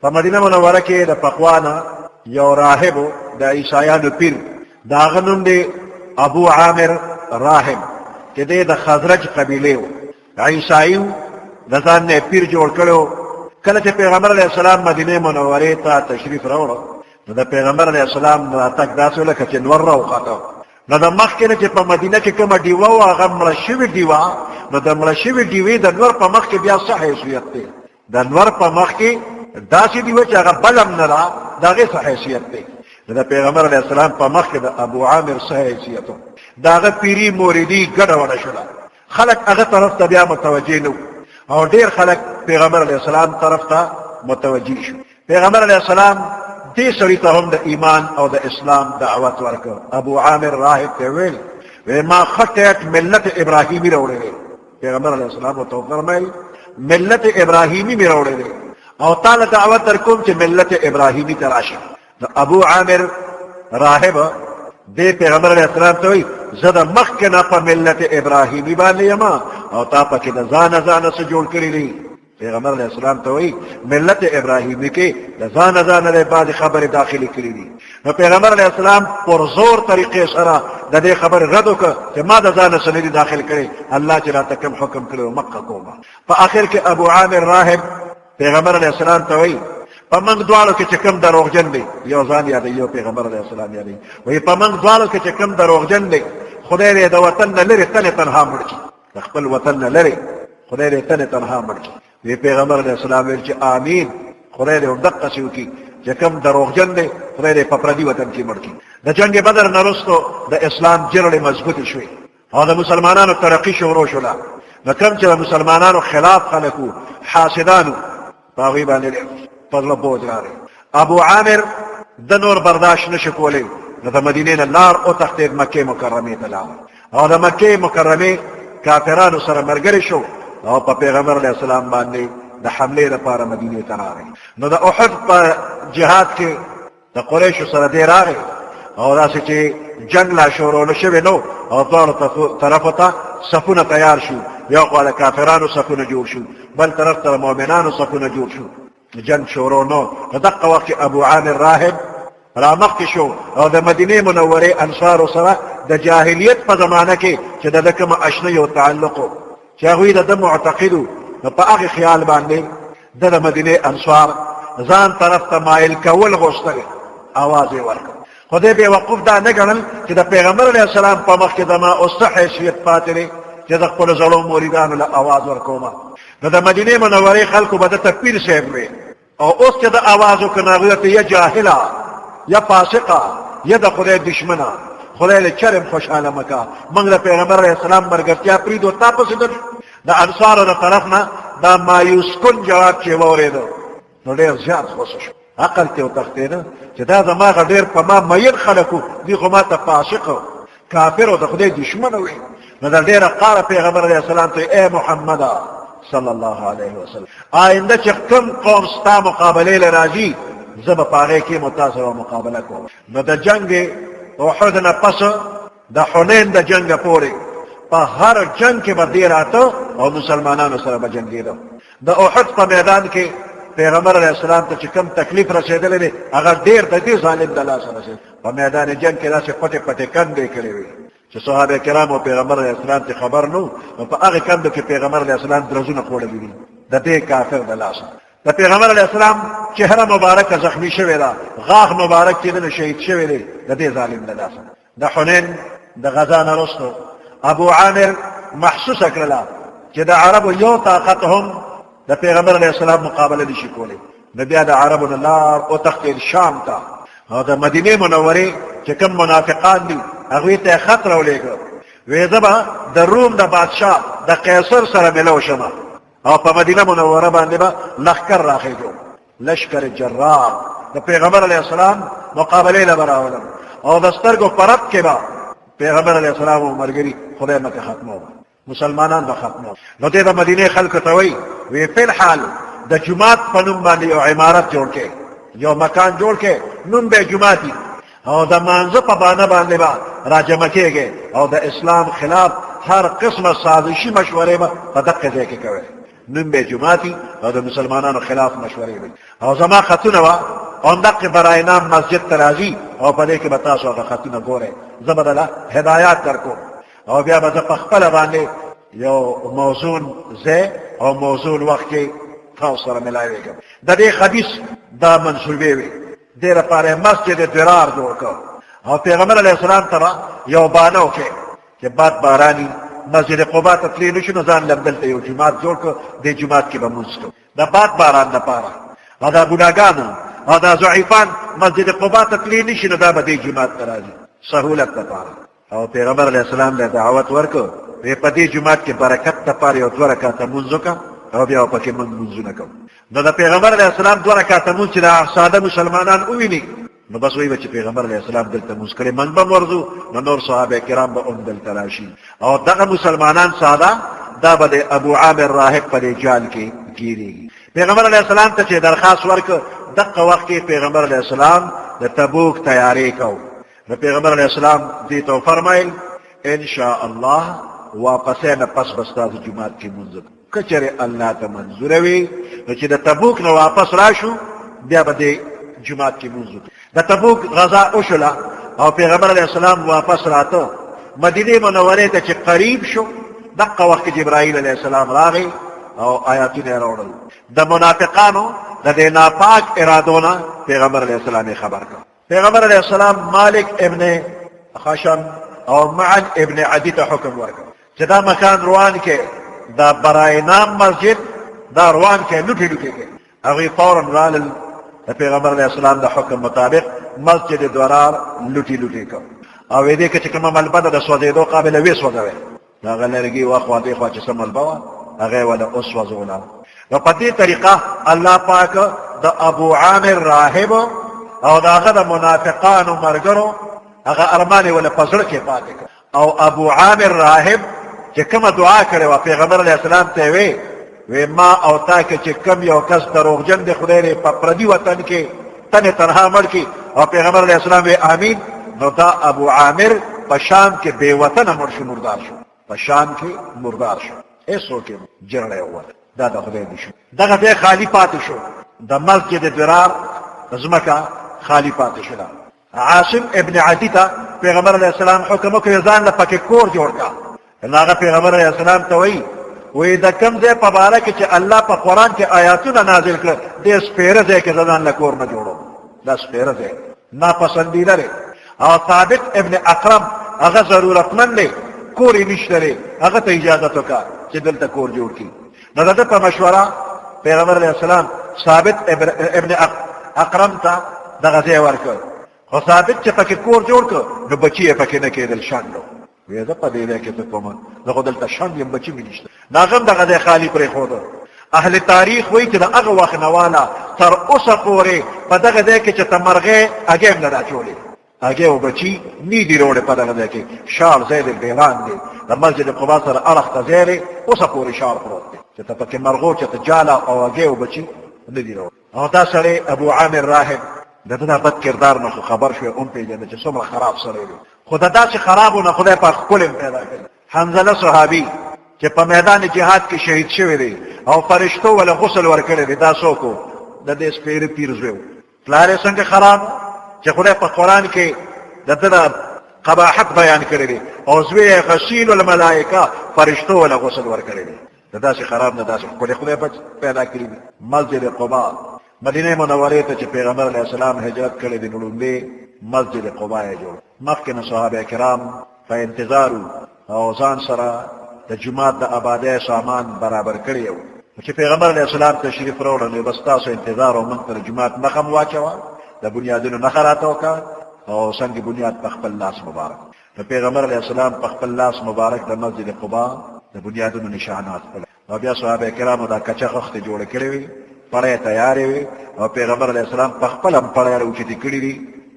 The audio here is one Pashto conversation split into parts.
په مدینه منوره کې د پخوانه یو راهب د عیسایانو پیر د هغه نوم دی ابو عامر راهب چې دی د خزرج قبیلې و عیسایي د ځان نه پیر جوړ کړو. کله چې پیغمبر علیه السلام مدینه منورې ته تشریف راوړ نو د پیغمبر علیه السلام راتګ داسې لکه چې نور راوخته. نو د مخکې نه چې په مدینه کې کومه ډیوه وه هغه مړه شوې ډیوه، نو د مړه شوې ډیوې د نور په مخ کې بیا څه حیثیت دی؟ د نور په مخ کې داسې ډیوه چې هغه بل هم نه ده د هغې څه حیثیت دی؟ د پیغمبر علیه السلام په مخ کې د ابو عامر څه حیثیت و؟ د هغه پیري موریدي ګډه وډه شوله. خلک هغه طرف ته بیا متوجه نه او ډېر خلک پیغمبر علیه السلام طرف ته متوجه شو. پیغمبر علیه السلام دې سړي ته هم د ایمان او د اسلام دعوت ورکړ. ابو عامر راهب ته ویل ما خطیت ملت ابراهیمی راوړی دی. پیغمبر علیه السلام ورته وفرمایل ملت ابراهیمی مې راوړی دی او تعالی دعوت درکوم چې ملت ابراهیمی ته راشي. ابو عامر راهب دې پیغمبر علیه السلام ته وایي زه د مخکې نه په ملت ابراهیمی باندې یم او تا پکې د ځانه څه جوړ کړي دي. پیغمبر علیه السلام ته وایي ملت ابراهیمی کې د ځانه بعضې خبرې داخلي کړي دي. نو پیغمبر علیه السلام پر زور طریقې سره د دې خبرې رد وکړه چې ما د ځانه څه نه دي داخل کړي، الله چې راته کوم حکم کړی و مکه کومه. په آخر کې ابو عامر راهب پیغمبر علیه السلام ته وایي په موږ دواړو کې چې کوم دروغجن دی، یو ځان یادوي یو پیغمبر علیه السلام یادوي، وایي په موږ دواړو کې چې کوم دروغجن دی خدای دې د وطن نه لرې تنې تنها مړ کړي، د خپل وطن نه لرې خدای دې تنې تنها مړ کړي. وی پیغمبر علیه السلام ویل چې آمین، خدای دې دقسې وکړي چې کوم دروغجن دی خدای دې په پردي وطن کې مړ کړي. د جنګ بدر نه وروسته د اسلام جرړې مضبوطې شوې او د مسلمانانو ترقي شروع شوله. نو کوم چې د مسلمانانو خلاف خلک وو حاسدانو په هغوی باندې په زړه بوج راغی. ابو عامر د نور برداشت نشي کولی نو د مدینې نه لار وتښتېد مکې مکرمې ته لاړ او د مکې مکرمې کافرانو سره ملګری شو او په پیغمبر علیه السلام باندې د حملې لپاره مدینې ته راغی. نو د احد په جهاد کې د قریشو سره دی راغی او داسې چې جنګ لا شروع نه شوی نو او دواړو طرفو ته صفونه تیار شو، یو خوا د کافرانو صفونه جوړ شو بل طرف ته د مؤمنانو صفونه جوړ شو. جنګ شروع نو په دقه وخت کې ابو عامر راهب را مخکې شو او د مدینې منورې انصارو سره د جاهلیت په زمانه کې چې د ده کومه اشنۍ او تعلق و چې هغوی د ده معتقد وو، نو په هغې خیال باندې د مدینې انصار ځان طرف ته مایل کول غوښتل، اواز یې ورکړ. خو دې بېوقوف دا نه ګڼل چې د پیغمبر علیه السلام په مخ کې زما اوس څه حیثیت پاتې دی چې د خپلو زړو مریدانو له اواز ورکوم. نو د مدینې منورې خلکو به دته پیر صاحب وی او اوس چې د اواز وکړ نو هغوی ته یا جاهله یا فاسقه یا د خدای دشمنه، خدای له چرم خوشحاله مکه، موږ د پیغمبر علیه السلام ملګرتیا پرېږدو تا پسې در د انصارو د طرف نه دا مایوس کن جواب چې واورېده نو ډېر زیات غوسه شو. عقل ته وتښتېده چې دا زما هغه ډېر په ما میل خلک وو، دوی خو ما ته فاسق او کافر او د خدای دشمنه وي. نو د ډېره قاره پیغمبر علیه السلام ته ای محمده صلی الله علیه وسلم آینده چې کوم قوم ستا مقابلې له راځي زه به په هغې کې مو تا سره مقابله کوم. نو د جنګ احد نه پس د حنین د جنګ پورې په هر جنګ کې به دی راته او مسلمانانو سره به جنګېده. د احد په میدان کې پیغمبر علیه السلام ته چې کوم تکلیف رسېدلی دی هغه ډېر د دې ظالم د لاسه رسېد. په میدان جنګ کې داسې پټې پټې کندې کړې وې چې صحابه کرامو پیغمبر علیه السلام ته خبر نو په هغې کندو کې پیغمبر علیه السلام درزونه خوړلي دي د دې کافر د لاسه. د پیغمبر علیه السلام چهره مبارکه زخمی شوې ده، غاښ مبارک چې دنه شهید شوی دی د دې ظالم د لاسه. د حنین د غزا نه وروسته ابو عامر محسوسه کړله چې د عربو یو طاقت هم د پیغمبر علیه السلام مقابله نشي کولی. نو بیا د عربو نه لار وتښتېد شام ته او د مدینې منورې چې کوم منافقان دي هغوی ته یې خط راولېږه، وایي زه به د روم د بادشاه د قیصر سره ملو شمه او په مدینه منوره باندې به لښکر راخېږو، لشکر جرار د پیغمبر علیه السلام مقابلې له به راولم او د سترګو په رب کې به پیغمبر علیه السلام او ملګري خدای مکه ختموم، مسلمانان به ختموم. نو دې د مدینې خلکو ته وایي وی فی الحال د جومات په نوم باندې یو عمارت جوړ کړئ، یو مکان جوړ کړئ، نوم به جومات وي او د مانځه په بانه باندې به راجمع کېږئ او د اسلام خلاف هر قسمه سازشي مشورې به په دقه ځای کې کوئ. نوم به جماعتي او د مسلمانانو خلاف مشورې وي او زما خطونه وا اندق برای نام مسجد ترازی او په دې کې به تاسو هغه خطونه ګورئ زه به دله هدایات درکوم او بیا به زه په خپله باندې یو موزون ځای او موزون وخت کې تاسو سره ملایوېږم د دې حدیث دا منسوبې وي دې لپاره مسجد درار جوړ کړ او پیغمبر علیه السلام ته یو بانه وکړي چې باد باراني مسجد قباء ته تللی نشو نو ځان دلته یو جومات جوړ کړ دې جومات کې به لمونځ کوو د باد باران لپاره او دا ګناګانو او دا ضعیفان مسجد قباء ته تللی نشي نو دا به دې جومات ته راځي سهولت لپاره او پیغمبر علیه السلام له دعوت ورکړ وی په دې جومات کې برکت لپاره یو 2 رکعاته لمونځ وکړه او بیا پکې موږ لمونځونه کوو نو د پیغمبر علیه السلام 2 رکعاته لمونځ چې د ساده مسلمانان وویني نو بس وی چې پیغمبر علیه السلام دلته لمونځ کړی من به ورځو نو نور صحابه کرام به هم دلته راشي او دغه مسلمانان ساده دا به د ابو عامر راهب په دې جال کې ګیرېږي پیغمبر علیه السلام ته چې درخواست ورکړ دغه وخت کې پیغمبر علیه السلام د تبوک تیاری کو نو پیغمبر علیه السلام دې ته فرمایل ان شاء الله واپسې نه پس بستاسو جماعت کې منځ کچره الله ته منظور وي نو چې د تبوک نه واپس راشو بیا به د جماعت کې منځ د تبوک غزا وشوله او پیغمبر علیه السلام واپس راته مدینه منوره ته چې قریب شو دغه وخت جبرائیل علیه السلام راغی او آیاتونه راوړل د منافقانو د دې ناپاک ارادونه پیغمبر علیه السلام خبر کړ پیغمبر علیه السلام مالک ابن خشم او معن ابن عدی ته حکم ورکړ چې دا مکان روان کې دا برای نام مسجد دا روان کې لوټي کې هغه فورا رالل د پیغمبر علیه السلام د حکم مطابق مسجد درار لوټي کو او دې کې چې کومه ملبده د سوځېدو قابل وې سوځوي دا غلرګي واخوا دې خوا چې سم البوا هغه ولا اوس وځولا نو په دې طریقه الله پاک د ابو عامر راهب او داغه د منافقانو مرګرو هغه ارمان ولا پزړه کې پاتې او ابو عامر راهب چې کومه دعا کړې و پیغمبر علیه السلام ته وی ما او تا کې چې کم یو کس دروغجن دی خدای په پردي وطن کې تنها مړ کی او پیغمبر علیه السلام وی امین نو دا ابو عامر په شام کې بے وطن مړ شو مردار شو په شام کې مردار شو ایسو کې جړړې و دا د خدای دی شو دغه ځای خالی پاتې شو د مسجد درار زمکه خالی پاتې شو عاصم ابن عدی ته پیغمبر علیه السلام حکم وکړ ځان له پکې کور جوړ کا هغه پیغمبر علیه السلام ته وی د کم ځای په باره کې چې الله په قرآن کې آیاتونه نازل کړ دې سپېره ځای کې ځان له کور نه جوړو دا سپېره ځای ناپسندیده دی او ثابت ابن اکرم هغه ضرورتمند دی کور یې نشته دی هغه ته اجازه وکړه چې دلته کور جوړ کړي نو د ده په مشوره پیغمبر علیه السلام ثابت ابن اکرم ته دغه ځای ورکړ خو ثابت چې پکې کور جوړ کړ نو بچي یې پکې نه کېدل شانډو وی زه په دې ځای کې څه کوم زه خو دلته شنډ یم بچي مې نشته ناغه هم دغه ځای خالي پرېښوده اهل تاریخ وایي چې د هغه وخت نه واله تر اوسه پورې په دغه ځای کې چې ته مرغۍ هګۍ هم نه دا اچولې هګۍ او بچي نه دي روړې په دغه ځای کې شال ځای دی بیران دی د مسجد قبا سره اړخ ته ځای دی اوسه پورې شال پروت دی چې ته پکې مرغو چې ته جاله او هګۍ او بچي نه دي روړې او دا سړی ابو عامر راهب د ده بد کردار نه خبر شوی اون پیژنده چې څومره خراب سړی دی خو د داسې خرابو نه خدای پاک ښکلی پیدا کړي حنظله صحابي چې په میدان جهاد کې شهید شوی دی او فرشتو ولا غسل ورکړی دی دا څوک و د دې سپېره پیر زوی و پلار یې څنګه خراب چې خدای په قرآن کې د ده قباحت بیان کړی دی او زوی یې غسیل الملائکه فرشتو ولا غسل ورکړی دی د داسې خراب نه داسې ښکلی خدای پاک پیدا کړي دي مسجد قباء مدینه منورې ته چې پیغمبر علیه السلام هجرت کړی دی نو لومبې مسجد قباء یې جوړ مخکې نه صحابه کرام په انتظار او ځان سره د جومات د آبادۍ سامان برابر کړی و چې پیغمبر علیه السلام تشریف راوړل نو بس تاسو انتظار او موږ ته د جومات نښه م واچوه د بنیادونو نښه راته وکړه او څنګه بنیاد په خپل لاس مبارک د پیغمبر علیه السلام په خپل لاس مبارک د مسجد قباء د بنیادونو نشانات او بیا صحابه کرامو دا کچه خښتې جوړې کړې وې پړی تیارې وې او پیغمبر علیه السلام په خپل هم پړی راوچتې کړي دي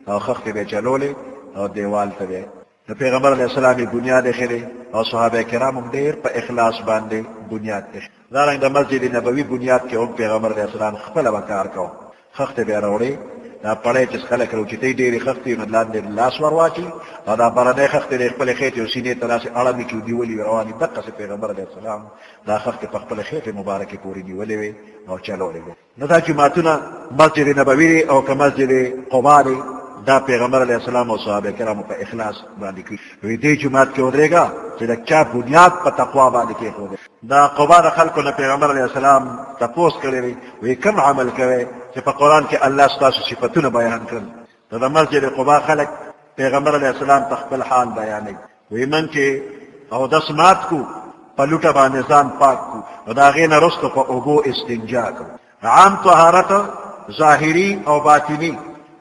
او خښتې به چلولې او دیوال ته به د پیغمبر علیه السلام بنیاد ایښی او صحابه کرام هم ډېر په اخلاص باندې بنیاد ایښی دارنګه د مسجد نبوي بنیاد کې هم پیغمبر علیه السلام خپله به کار کوه خښتې به یې راوړې دا پړی چې خلک راوچتې ډېرې خښتې نو لاندې لاس ور واچي او دا برنۍ خښتې د خپلې خېټې او سینې ته داسې اړوي چې ودیولي وي روانې دقسې پیغمبر علیه السلام دا خښتې په خپله خېټې مبارکې پورې نیولې وې او چلولې وې نو دا جوماتونه مسجد نبوي دی او که مسجد قبا دی دا پیغمبر علیه السلام او صحابه کرامو په اخلاص باندې کړي وی دې جماعت کې ودرېږه چې د چا بنیاد په تقوا باندې کېښودی دا قبا د خلکو نه پیغمبر علیه السلام تپوس کړی دی وی کوم عمل کوئ چې په قرآن کې الله ستاسو صفتونه بیان کړل نو د مسجد قبا خلک پیغمبر علیه السلام ته خپل حال بیانوي وی من چې اودس مات کو په لوټه باندې ځان پاک کو نو د هغې نه وروسته په اوبو استنجا کو عام طهارت ظاهري او باطني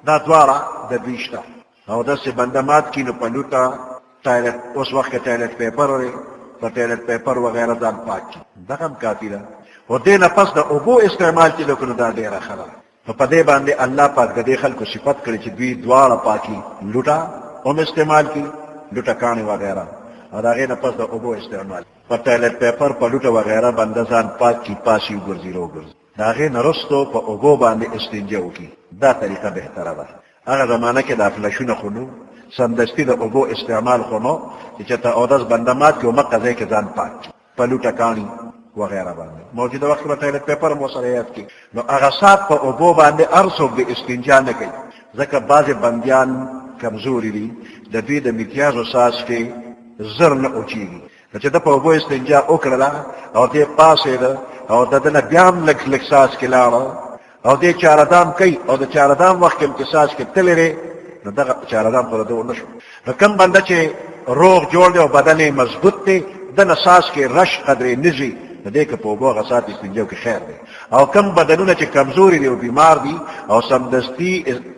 دا دواړه د دوی شته او داسې بنده مات کړي نو په لوټه ټایلټ اوس وخت کې ټایلټ پیپر دی په ټایلټ پیپر وغیره ځان پاک کړي دغه هم کافي ده خو دې نه پس د اوبو استعمال چې وکړو دا ډېره ښه ده نو په دې باندې الله پاک د دې خلکو صفت کړي چې دوی دواړه پاکي لوټه هم استعمال کړي لوټه کاڼي وغیره او د هغې نه پس د اوبو استعمال په ټایلټ پیپر په لوټه وغیره بنده ځان پاک کړي پاسي وګرځي راوګرځي د هغې نه وروستو په اوبو باندې استنجا وکړي دا طریقه بهتره ده هغه زمانه کې دا فلشونه خو نو سمدستي د اوبو استعمال خو نو چې چېرته اودس بنده مات کړي مقه ځای کې ځان پاک کړي په لوټه کاڼي وغیره باندې موجوده وخت په ټایلټ پیپر هم ورسره یاد کړي نو هغه سات په اوبو باندې هر څوک د استنجا نه کوي ځکه بعضې بندیان کمزوري دي د دوی د متیازو ساس کې زر نه اوچېږي نو چې ده په اوبو استنجا وکړله او دې پاسېده او د ده نه بیا هم لږ لږ ساس کې لاړه او دې چاردام کوي او د چاردام وخت کې هم چې ساس کې تللی دی نو دغه چاردام خو د ده ونه شو نو کوم بنده چې روغ جوړ دی او بدن یې مضبوط دی ده نه ساس کې رش قدرې نه ځي نو دې که په اوبو هغه سات استنجا کې خیر دی او کم بدنونه چې کمزوري دي او بیمار دي او سمدستي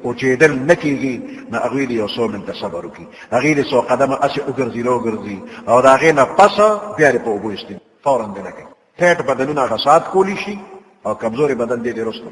اوچېدل نه کېږي نو هغوی دې یو څو منټه صبر وکړي هغوی دې څو قدمه هسې وګرځي راوګرځي او د هغې نه پسه بیا دې په اوبو استنجا فورا دې نه کوي ټیټ بدنونه هغه سات کولی شي او کمزوري بدن دې وروسته